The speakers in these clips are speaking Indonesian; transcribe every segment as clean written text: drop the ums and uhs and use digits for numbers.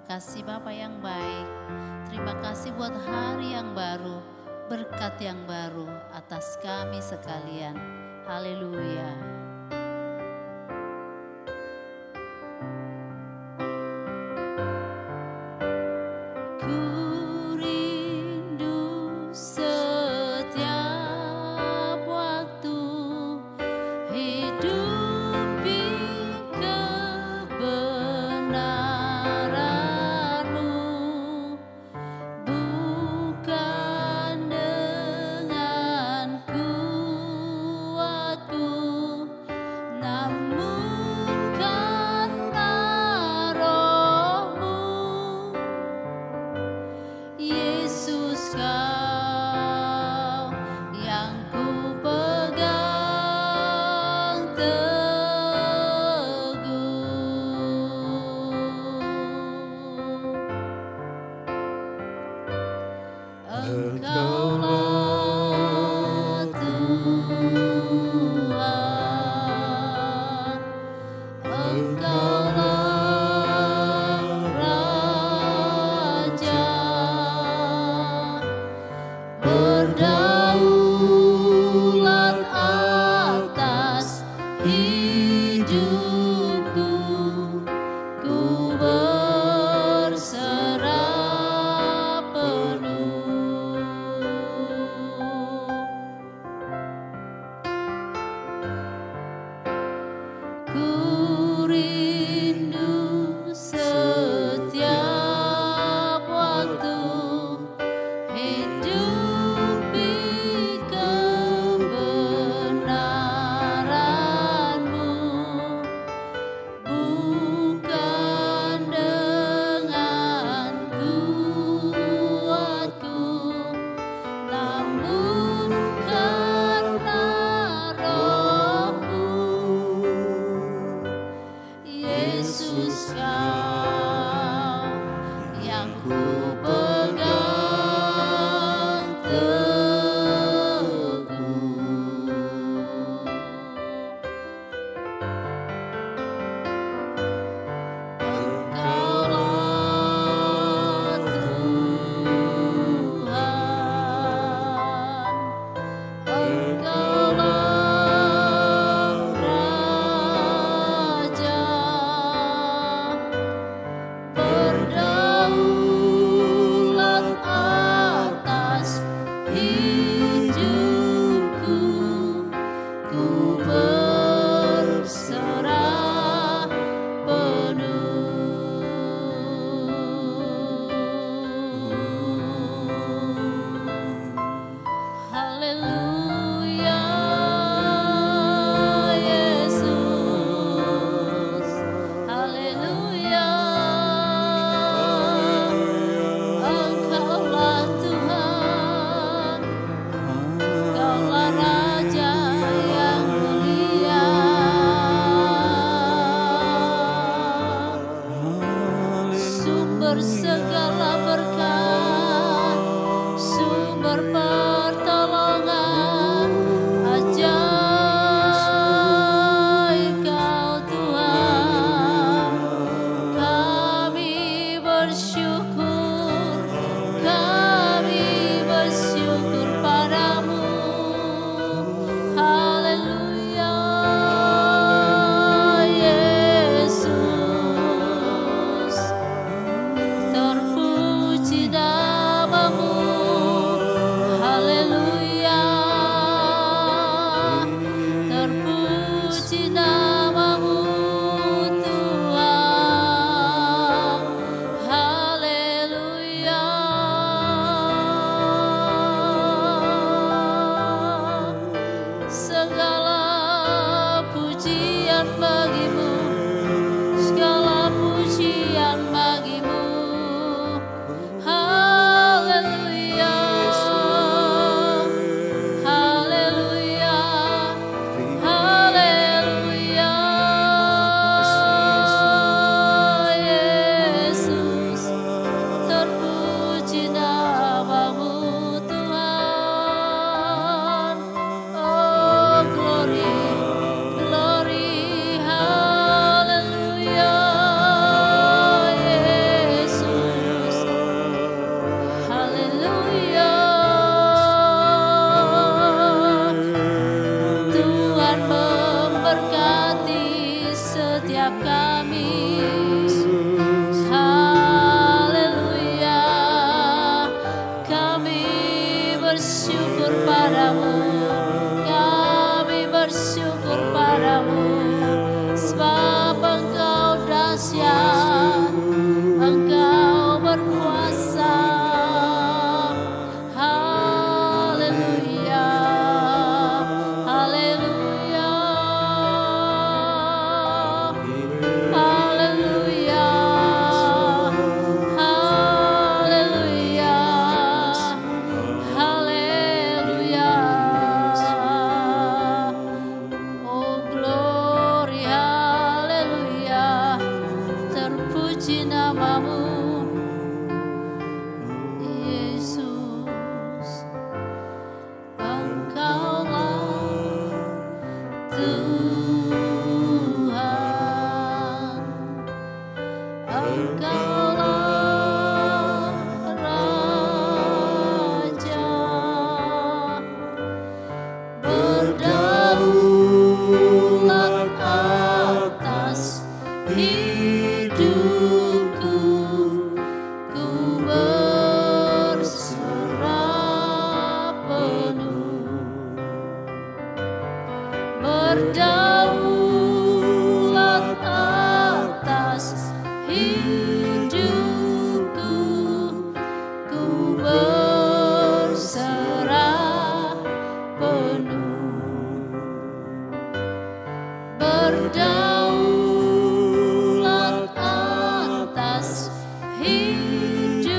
Makasih Bapa yang baik. Terima kasih buat hari yang baru, berkat yang baru atas kami sekalian. Haleluya. Bukan dengan kuatku, berdaulat atas hidupku, ku berserah penuh. Berdaulat atas hidupku,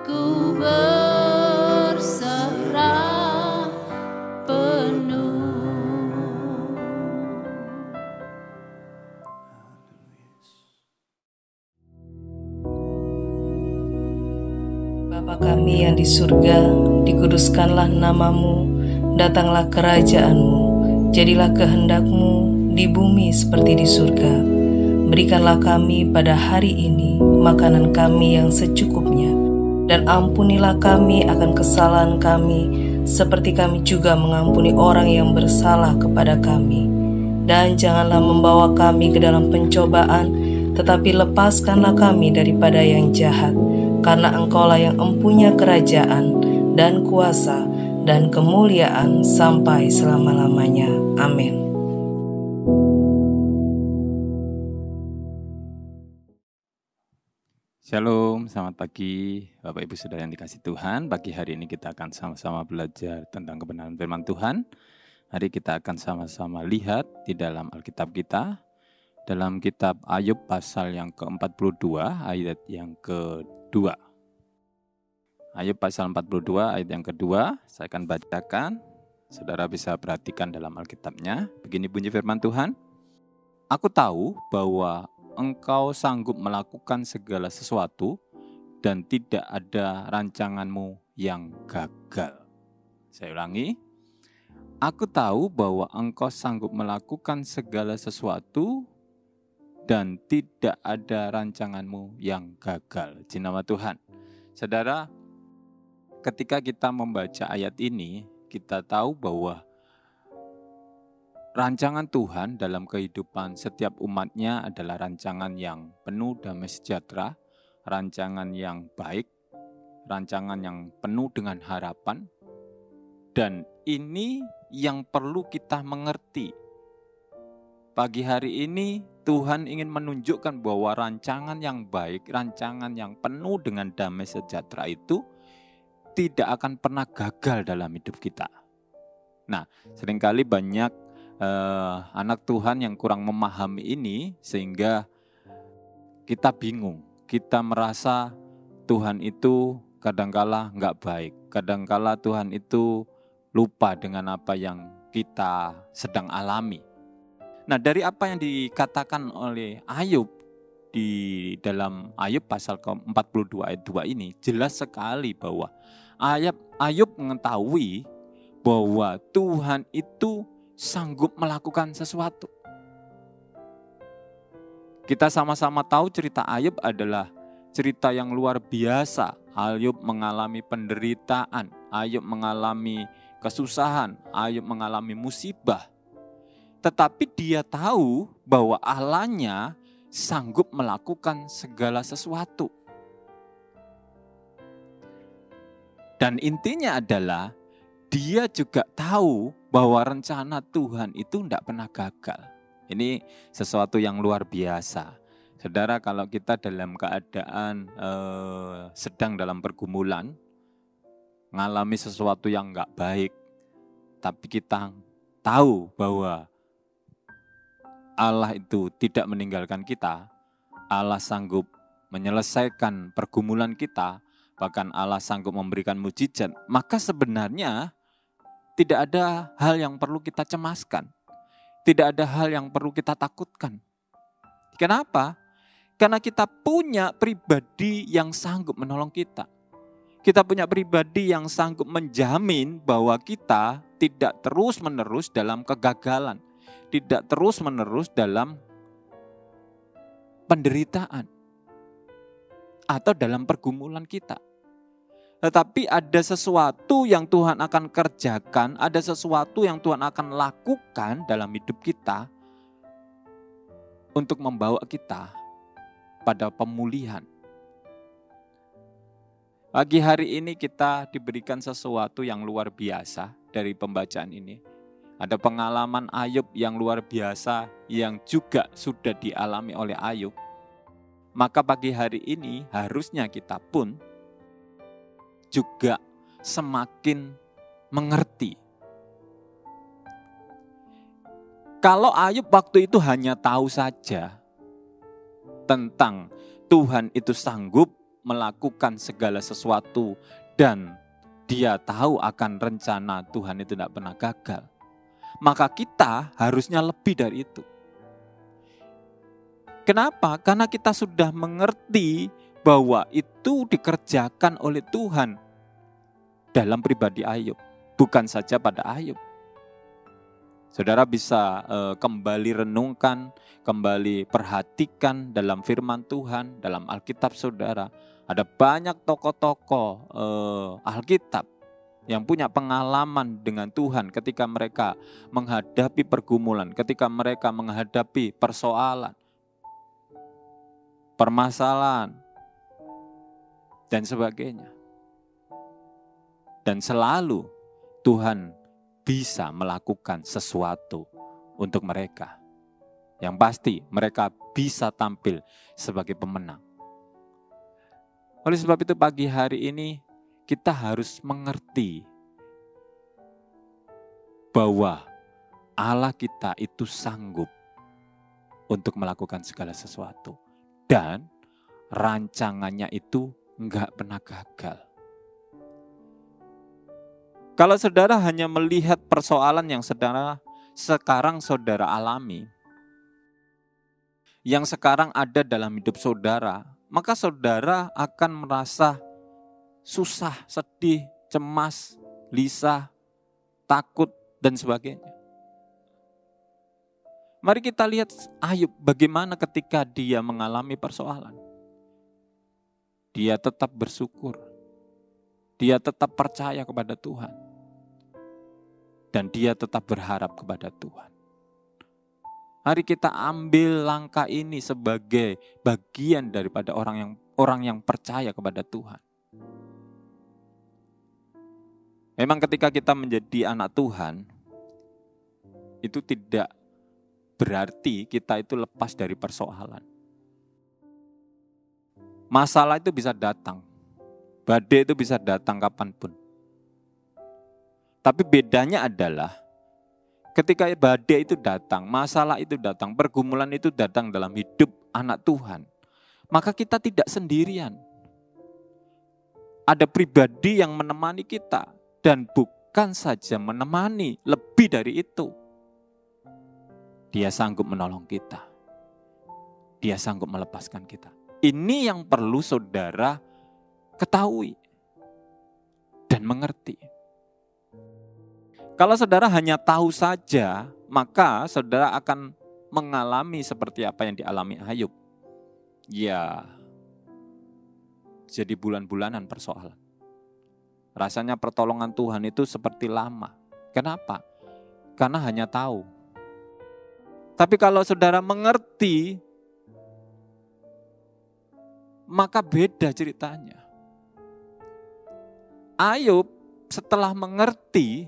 ku berserah penuh. Bapa kami yang di surga, dikuduskanlah namamu, datanglah kerajaanmu, jadilah kehendak-Mu di bumi seperti di surga. Berikanlah kami pada hari ini makanan kami yang secukupnya, dan ampunilah kami akan kesalahan kami, seperti kami juga mengampuni orang yang bersalah kepada kami. Dan janganlah membawa kami ke dalam pencobaan, tetapi lepaskanlah kami daripada yang jahat. Karena Engkaulah yang empunya kerajaan dan kuasa dan kemuliaan sampai selama-lamanya. Amin. Shalom, selamat pagi Bapak Ibu Saudara yang dikasih Tuhan. Pagi hari ini kita akan sama-sama belajar tentang kebenaran firman Tuhan. Hari kita akan sama-sama lihat di dalam Alkitab kita, dalam kitab Ayub pasal yang ke-42 ayat yang kedua. Ayub pasal 42 ayat yang kedua, saya akan bacakan. Saudara bisa perhatikan dalam Alkitabnya. Begini bunyi firman Tuhan. Aku tahu bahwa Engkau sanggup melakukan segala sesuatu dan tidak ada rancanganmu yang gagal. Saya ulangi. Aku tahu bahwa Engkau sanggup melakukan segala sesuatu dan tidak ada rancanganmu yang gagal. Di nama Tuhan. Saudara, ketika kita membaca ayat ini, kita tahu bahwa rancangan Tuhan dalam kehidupan setiap umatnya adalah rancangan yang penuh damai sejahtera, rancangan yang baik, rancangan yang penuh dengan harapan, dan ini yang perlu kita mengerti. Pagi hari ini Tuhan ingin menunjukkan bahwa rancangan yang baik, rancangan yang penuh dengan damai sejahtera itu tidak akan pernah gagal dalam hidup kita. Nah, seringkali banyak anak Tuhan yang kurang memahami ini sehingga kita bingung. Kita merasa Tuhan itu kadangkala nggak baik. Kadangkala Tuhan itu lupa dengan apa yang kita sedang alami. Nah, dari apa yang dikatakan oleh Ayub di dalam Ayub pasal ke-42 ayat 2 ini jelas sekali bahwa Ayub mengetahui bahwa Tuhan itu sanggup melakukan sesuatu. Kita sama-sama tahu cerita Ayub adalah cerita yang luar biasa. Ayub mengalami penderitaan, Ayub mengalami kesusahan, Ayub mengalami musibah. Tetapi dia tahu bahwa Allahnya sanggup melakukan segala sesuatu. Dan intinya adalah dia juga tahu bahwa rencana Tuhan itu tidak pernah gagal. Ini sesuatu yang luar biasa. Saudara, kalau kita dalam keadaan sedang dalam pergumulan, mengalami sesuatu yang enggak baik, tapi kita tahu bahwa Allah itu tidak meninggalkan kita, Allah sanggup menyelesaikan pergumulan kita, bahkan Allah sanggup memberikan mukjizat, maka sebenarnya tidak ada hal yang perlu kita cemaskan. Tidak ada hal yang perlu kita takutkan. Kenapa? Karena kita punya pribadi yang sanggup menolong kita. Kita punya pribadi yang sanggup menjamin bahwa kita tidak terus-menerus dalam kegagalan. Tidak terus-menerus dalam penderitaan. Atau dalam pergumulan kita. Tetapi ada sesuatu yang Tuhan akan kerjakan, ada sesuatu yang Tuhan akan lakukan dalam hidup kita untuk membawa kita pada pemulihan. Pagi hari ini kita diberikan sesuatu yang luar biasa dari pembacaan ini. Ada pengalaman Ayub yang luar biasa yang juga sudah dialami oleh Ayub. Maka pagi hari ini harusnya kita pun juga semakin mengerti. Kalau Ayub waktu itu hanya tahu saja tentang Tuhan itu sanggup melakukan segala sesuatu dan dia tahu akan rencana Tuhan itu tidak pernah gagal, maka kita harusnya lebih dari itu. Kenapa? Karena kita sudah mengerti bahwa itu dikerjakan oleh Tuhan dalam pribadi Ayub, bukan saja pada Ayub. Saudara bisa kembali renungkan, kembali perhatikan dalam firman Tuhan, dalam Alkitab saudara. Ada banyak tokoh-tokoh Alkitab yang punya pengalaman dengan Tuhan ketika mereka menghadapi pergumulan, ketika mereka menghadapi persoalan, permasalahan, dan sebagainya. Dan selalu Tuhan bisa melakukan sesuatu untuk mereka. Yang pasti mereka bisa tampil sebagai pemenang. Oleh sebab itu pagi hari ini kita harus mengerti bahwa Allah kita itu sanggup untuk melakukan segala sesuatu. Dan rancangannya itu enggak pernah gagal. Kalau saudara hanya melihat persoalan yang sekarang saudara alami, yang sekarang ada dalam hidup saudara, maka saudara akan merasa susah, sedih, cemas, gelisah, takut, dan sebagainya. Mari kita lihat Ayub bagaimana ketika dia mengalami persoalan. Dia tetap bersyukur. Dia tetap percaya kepada Tuhan. Dan dia tetap berharap kepada Tuhan. Mari kita ambil langkah ini sebagai bagian daripada orang yang percaya kepada Tuhan. Memang ketika kita menjadi anak Tuhan, itu tidak berarti kita itu lepas dari persoalan. Masalah itu bisa datang, badai itu bisa datang kapanpun. Tapi bedanya adalah ketika badai itu datang, masalah itu datang, pergumulan itu datang dalam hidup anak Tuhan, maka kita tidak sendirian. Ada pribadi yang menemani kita, dan bukan saja menemani, lebih dari itu. Dia sanggup menolong kita. Dia sanggup melepaskan kita. Ini yang perlu saudara ketahui dan mengerti. Kalau saudara hanya tahu saja, maka saudara akan mengalami seperti apa yang dialami Ayub. Ya, jadi bulan-bulanan persoalan. Rasanya pertolongan Tuhan itu seperti lama. Kenapa? Karena hanya tahu. Tapi kalau saudara mengerti, maka beda ceritanya. Ayub setelah mengerti,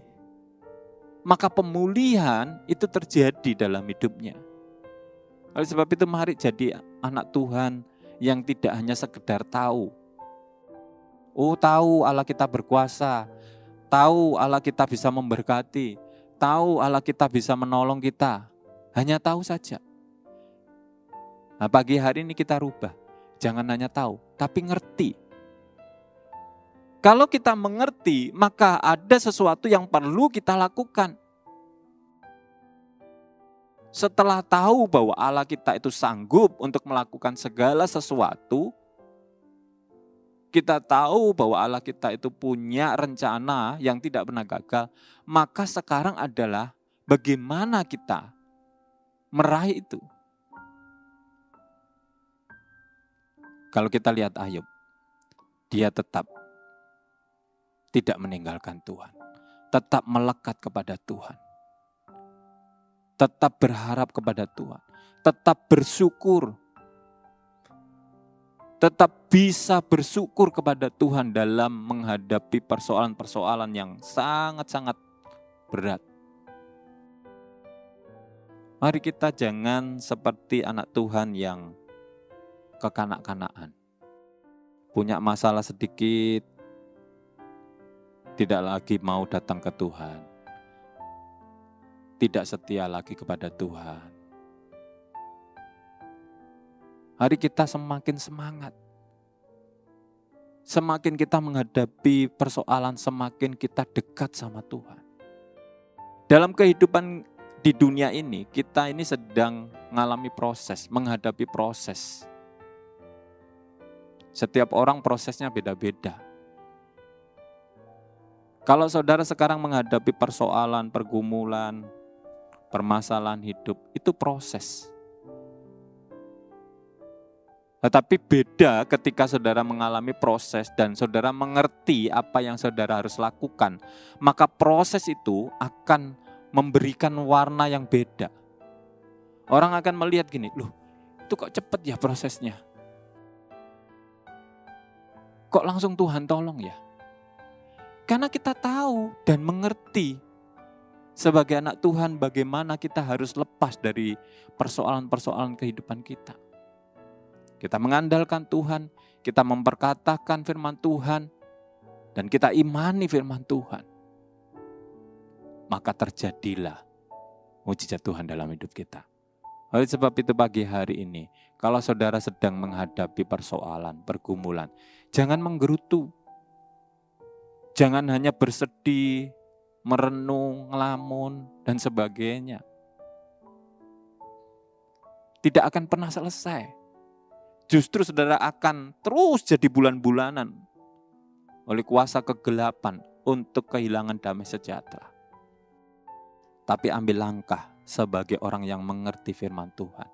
maka pemulihan itu terjadi dalam hidupnya. Oleh sebab itu mari jadi anak Tuhan yang tidak hanya sekedar tahu. Oh, tahu Allah kita berkuasa, tahu Allah kita bisa memberkati, tahu Allah kita bisa menolong kita. Hanya tahu saja. Nah, pagi hari ini kita rubah. Jangan hanya tahu, tapi ngerti. Kalau kita mengerti, maka ada sesuatu yang perlu kita lakukan. Setelah tahu bahwa Allah kita itu sanggup untuk melakukan segala sesuatu, kita tahu bahwa Allah kita itu punya rencana yang tidak pernah gagal, maka sekarang adalah bagaimana kita meraih itu. Kalau kita lihat Ayub, dia tetap tidak meninggalkan Tuhan, tetap melekat kepada Tuhan, tetap berharap kepada Tuhan, tetap bersyukur, tetap bisa bersyukur kepada Tuhan dalam menghadapi persoalan-persoalan yang sangat-sangat berat. Mari kita jangan seperti anak Tuhan yang kekanak-kanakan. Punya masalah sedikit, tidak lagi mau datang ke Tuhan. Tidak setia lagi kepada Tuhan. Hari kita semakin semangat. Semakin kita menghadapi persoalan, semakin kita dekat sama Tuhan. Dalam kehidupan di dunia ini, kita ini sedang mengalami proses, menghadapi proses. Setiap orang prosesnya beda-beda. Kalau saudara sekarang menghadapi persoalan, pergumulan, permasalahan hidup, itu proses. Tetapi beda ketika saudara mengalami proses dan saudara mengerti apa yang saudara harus lakukan, maka proses itu akan memberikan warna yang beda. Orang akan melihat gini, loh itu kok cepet ya prosesnya? Kok langsung Tuhan tolong ya? Karena kita tahu dan mengerti sebagai anak Tuhan bagaimana kita harus lepas dari persoalan-persoalan kehidupan kita. Kita mengandalkan Tuhan, kita memperkatakan firman Tuhan, dan kita imani firman Tuhan. Maka terjadilah mujizat Tuhan dalam hidup kita. Oleh sebab itu pagi hari ini, kalau saudara sedang menghadapi persoalan, pergumulan, jangan menggerutu. Jangan hanya bersedih, merenung, ngelamun, dan sebagainya. Tidak akan pernah selesai. Justru saudara akan terus jadi bulan-bulanan oleh kuasa kegelapan untuk kehilangan damai sejahtera. Tapi ambil langkah sebagai orang yang mengerti firman Tuhan.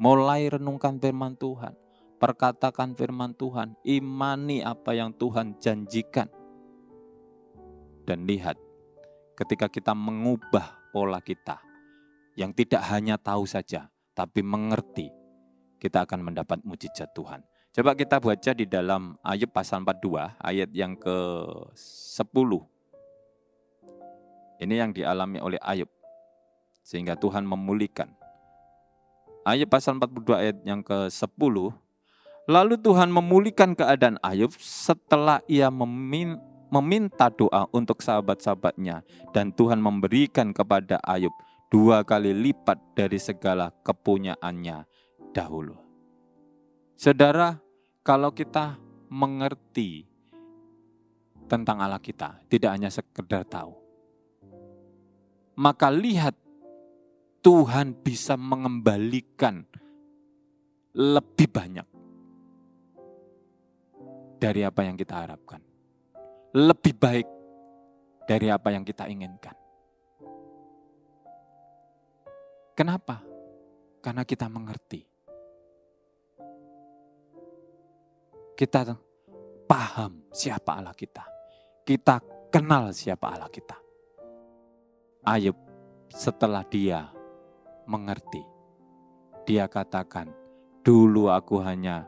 Mulai renungkan firman Tuhan, perkatakan firman Tuhan, imani apa yang Tuhan janjikan. Dan lihat, ketika kita mengubah pola kita, yang tidak hanya tahu saja, tapi mengerti, kita akan mendapat mujizat Tuhan. Coba kita baca di dalam Ayub pasal 42, ayat yang ke-10. Ini yang dialami oleh Ayub, sehingga Tuhan memulihkan. Ayub pasal 42 ayat yang ke-10. Lalu Tuhan memulihkan keadaan Ayub setelah ia meminta doa untuk sahabat-sahabatnya. Dan Tuhan memberikan kepada Ayub 2 kali lipat dari segala kepunyaannya dahulu. Saudara, kalau kita mengerti tentang Allah kita, tidak hanya sekedar tahu, maka lihat Tuhan bisa mengembalikan lebih banyak dari apa yang kita harapkan. Lebih baik dari apa yang kita inginkan. Kenapa? Karena kita mengerti. Kita paham siapa Allah kita. Kita kenal siapa Allah kita. Ayub setelah dia mengerti, dia katakan, dulu aku hanya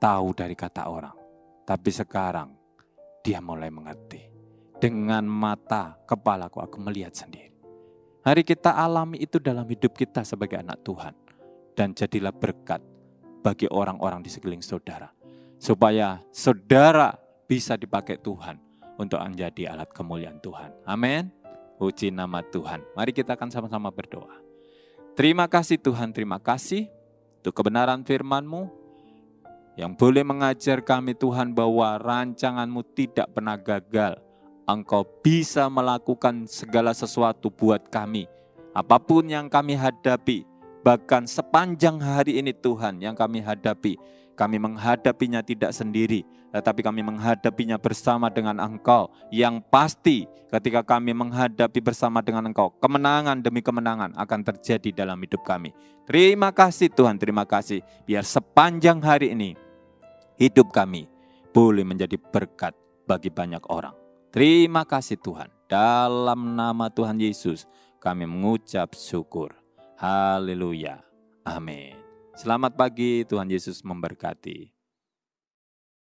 tahu dari kata orang. Tapi sekarang dia mulai mengerti. Dengan mata kepalaku aku melihat sendiri. Hari kita alami itu dalam hidup kita sebagai anak Tuhan. Dan jadilah berkat bagi orang-orang di sekeliling saudara. Supaya saudara bisa dipakai Tuhan untuk menjadi alat kemuliaan Tuhan. Amin. Puji nama Tuhan. Mari kita akan sama-sama berdoa. Terima kasih Tuhan, terima kasih untuk kebenaran firman-Mu yang boleh mengajar kami Tuhan bahwa rancangan-Mu tidak pernah gagal. Engkau bisa melakukan segala sesuatu buat kami. Apapun yang kami hadapi, bahkan sepanjang hari ini Tuhan yang kami hadapi, kami menghadapinya tidak sendiri, tetapi kami menghadapinya bersama dengan Engkau. Yang pasti ketika kami menghadapi bersama dengan Engkau, kemenangan demi kemenangan akan terjadi dalam hidup kami. Terima kasih Tuhan, terima kasih. Biar sepanjang hari ini hidup kami boleh menjadi berkat bagi banyak orang. Terima kasih Tuhan. Dalam nama Tuhan Yesus kami mengucap syukur. Haleluya. Amin. Selamat pagi, Tuhan Yesus memberkati.